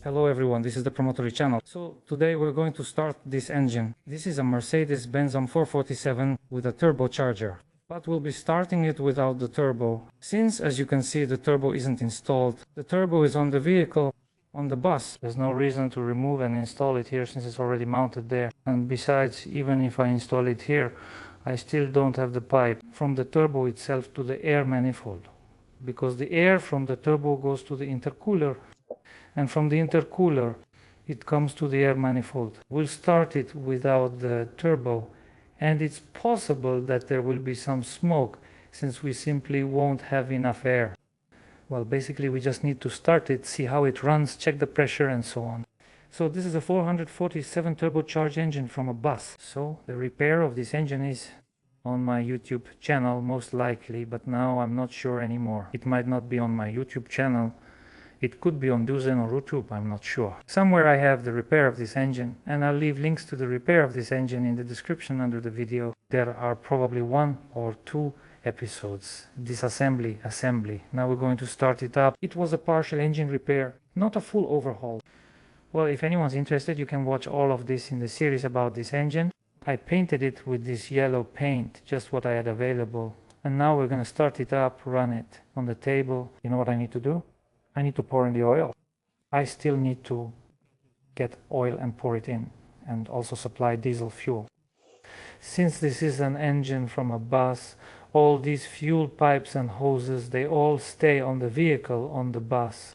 Hello everyone, this is the Promotory channel. So today we're going to start this engine. This is a Mercedes-Benz M447 with a turbocharger. But we'll be starting it without the turbo. Since, as you can see, the turbo isn't installed. The turbo is on the vehicle, on the bus. There's no reason to remove and install it here since it's already mounted there. And besides, even if I install it here, I still don't have the pipe from the turbo itself to the air manifold. Because the air from the turbo goes to the intercooler, and from the intercooler it comes to the air manifold. We'll start it without the turbo, and it's possible that there will be some smoke since we simply won't have enough air. Well, basically we just need to start it, see how it runs, check the pressure and so on. So this is a 447 turbocharged engine from a bus. So the repair of this engine is on my YouTube channel most likely, but now I'm not sure anymore. It might not be on my YouTube channel. It could be on Duzen or YouTube, I'm not sure. Somewhere I have the repair of this engine, and I'll leave links to the repair of this engine in the description under the video. There are probably 1 or 2 episodes. Disassembly, assembly. Now we're going to start it up. It was a partial engine repair, not a full overhaul. Well, if anyone's interested, you can watch all of this in the series about this engine. I painted it with this yellow paint, just what I had available. And now we're going to start it up, run it on the table. You know what I need to do? I need to pour in the oil. I still need to get oil and pour it in, and also supply diesel fuel. Since this is an engine from a bus, all these fuel pipes and hoses, they all stay on the vehicle, on the bus.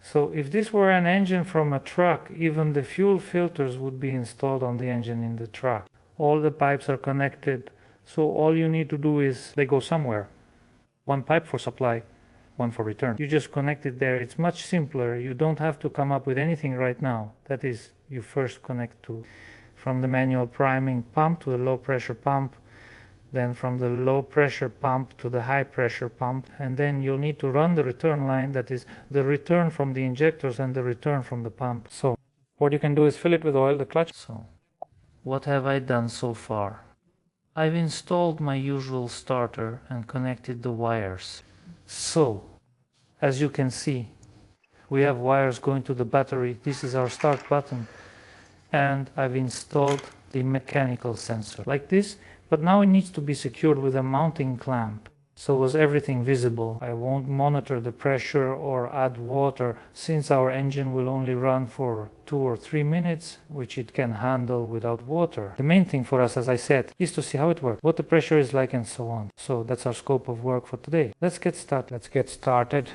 So if this were an engine from a truck, even the fuel filters would be installed on the engine in the truck. All the pipes are connected, so all you need to do is they go somewhere. One pipe for supply, one for return. You just connect it there. It's much simpler. You don't have to come up with anything right now. That is, you first connect to from the manual priming pump to the low pressure pump, then from the low pressure pump to the high pressure pump, and then you'll need to run the return line, that is the return from the injectors and the return from the pump. So what you can do is fill it with oil, the clutch. So what have I done so far? I've installed my usual starter and connected the wires. So as you can see, we have wires going to the battery. This is our start button, and I've installed the mechanical sensor like this. But now it needs to be secured with a mounting clamp, so was everything visible. I won't monitor the pressure or add water, since our engine will only run for 2 or 3 minutes, which it can handle without water. The main thing for us, as I said, is to see how it works, what the pressure is like and so on. So that's our scope of work for today. Let's get started.